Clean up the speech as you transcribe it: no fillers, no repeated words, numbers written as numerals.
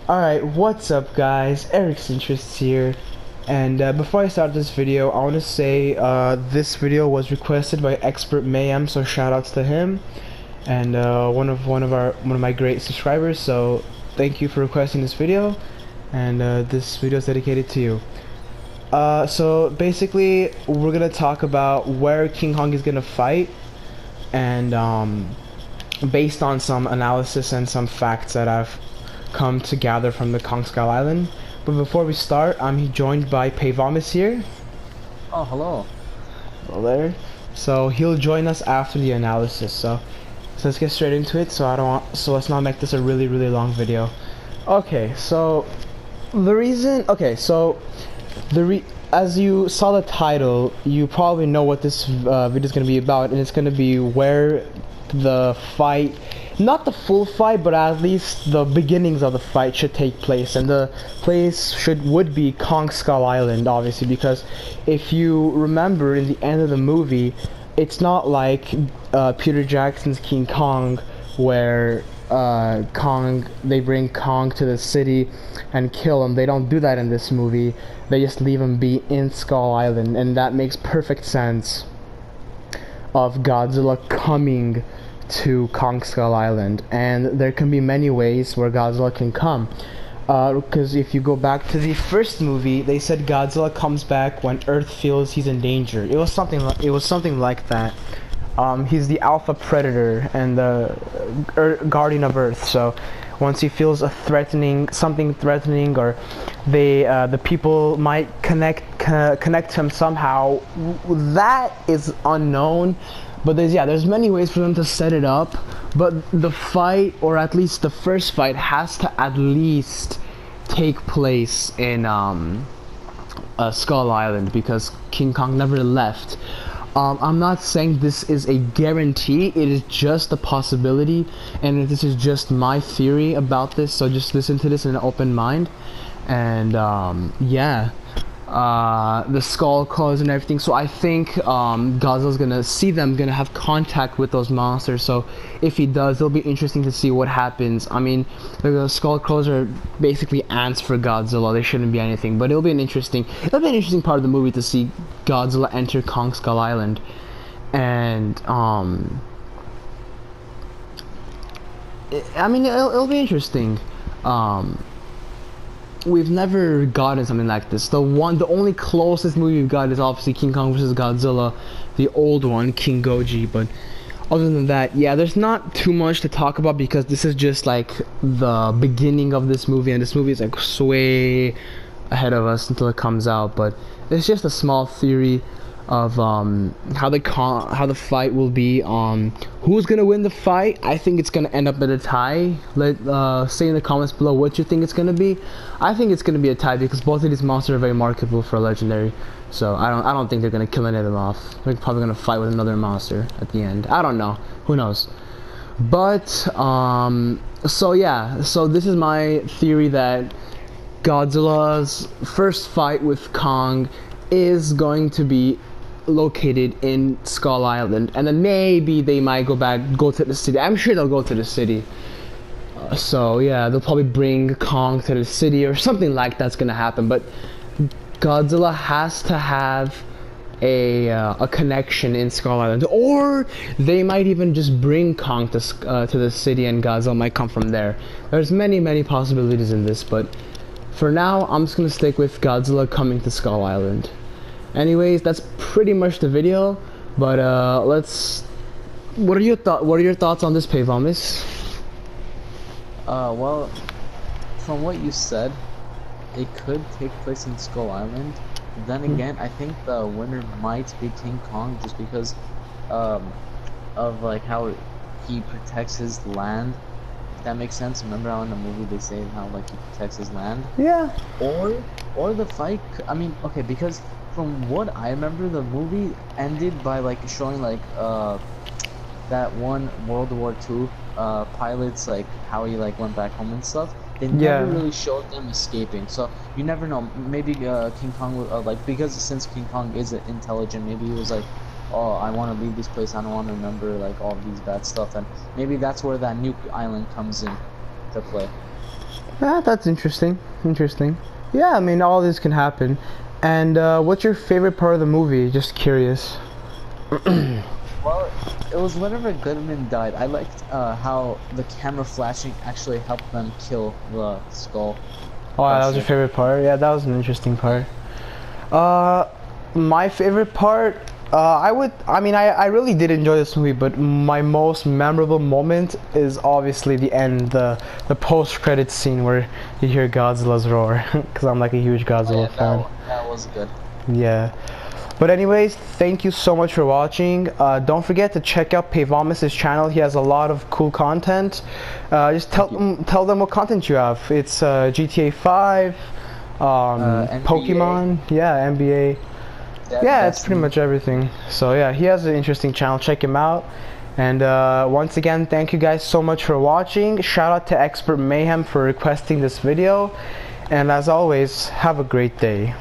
Alright, what's up guys? Eric's Interests here. And before I start this video, I want to say this video was requested by Expert Mayhem, so shout outs to him. And one of my great subscribers, so thank you for requesting this video. And this video is dedicated to you. So basically, we're gonna talk about where King Kong is gonna fight, and based on some analysis and some facts that I've come to gather from the Kong Skull Island. But before we start, I'm joined by Payvomis here. Oh, hello. Hello there. So he'll join us after the analysis. So let's get straight into it. So let's not make this a really long video. Okay. So as you saw the title, you probably know what this video is going to be about, and it's going to be where the fight, not the full fight, but at least the beginnings of the fight should take place. And the place would be Kong Skull Island, obviously, because if you remember in the end of the movie, it's not like Peter Jackson's King Kong, where they bring Kong to the city and kill him. They don't do that in this movie. They just leave him be in Skull Island, and that makes perfect sense of Godzilla coming to Kong Skull Island. And there can be many ways where Godzilla can come, because if you go back to the first movie, they said Godzilla comes back when Earth feels he's in danger. It was something like that. He's the alpha predator and the guardian of Earth. So once he feels something threatening, or the people might connect to him somehow, that is unknown. But there's many ways for them to set it up. But the fight, or at least the first fight, has to at least take place in Skull Island, because King Kong never left. I'm not saying this is a guarantee, it is just a possibility, and this is just my theory about this, so just listen to this in an open mind. And yeah, the skull claws and everything, so I think Godzilla's gonna see them, gonna have contact with those monsters. So if he does, it'll be interesting to see what happens. I mean, the skull claws are basically ants for Godzilla. They shouldn't be anything, but it'll be an interesting part of the movie to see Godzilla enter Kong Skull Island. And I mean, it'll be interesting. We've never gotten something like this. The only closest movie we've got is obviously King Kong vs. Godzilla, the old one, King Goji. But other than that, yeah, there's not too much to talk about, because this is just like the beginning of this movie, and this movie is like way ahead of us until it comes out. But it's just a small theory of how the fight will be. Who's gonna win the fight? I think it's gonna end up at a tie. Say in the comments below what you think it's gonna be. I think it's gonna be a tie, because both of these monsters are very marketable for legendary. So I don't think they're gonna kill any of them off. They're probably gonna fight with another monster at the end. I don't know. Who knows? But so yeah. So this is my theory, that Godzilla's first fight with Kong is going to be located in Skull Island, and then maybe they might go to the city. I'm sure they'll go to the city. So yeah, they'll probably bring Kong to the city, or something like that's gonna happen. But Godzilla has to have a connection in Skull Island, or they might even just bring Kong to the city, and Godzilla might come from there. There's many possibilities in this, but for now, I'm just gonna stick with Godzilla coming to Skull Island. Anyways, that's pretty much the video. But what are your thoughts on this, Payvomis? Well, from what you said, it could take place in Skull Island. Then again, I think the winner might be King Kong, just because of like how he protects his land. If that makes sense. Remember how in the movie they say how like he protects his land? Yeah. Or the fight. I mean, okay, because from what I remember, the movie ended by like showing like that one World War II pilots, like how he like went back home and stuff. They never really showed them escaping, so you never know. Maybe King Kong would like, because since King Kong is intelligent, maybe he was like, oh, I want to leave this place, I don't want to remember like all of these bad stuff, and maybe that's where that nuke island comes in to play. Yeah, that's interesting. Interesting. Yeah, I mean, all this can happen. And what's your favorite part of the movie? Just curious. Well, it was whenever Goodman died. I liked how the camera flashing actually helped them kill the skull. Oh, that was your That's favorite part? Yeah, that was an interesting part. Uh, my favorite part, I really did enjoy this movie, but my most memorable moment is obviously the end, the post-credits scene where you hear Godzilla's roar, because I'm like a huge Godzilla fan. that was good. Yeah. But anyways, thank you so much for watching. Don't forget to check out Pavomis's channel. He has a lot of cool content. Just tell them what content you have. It's GTA 5, NBA. Pokemon, yeah, NBA. Yeah, it's pretty Destiny. much everything. So yeah, he has an interesting channel. Check him out. And once again, thank you guys so much for watching. Shout out to Expert Mayhem for requesting this video. And as always, have a great day.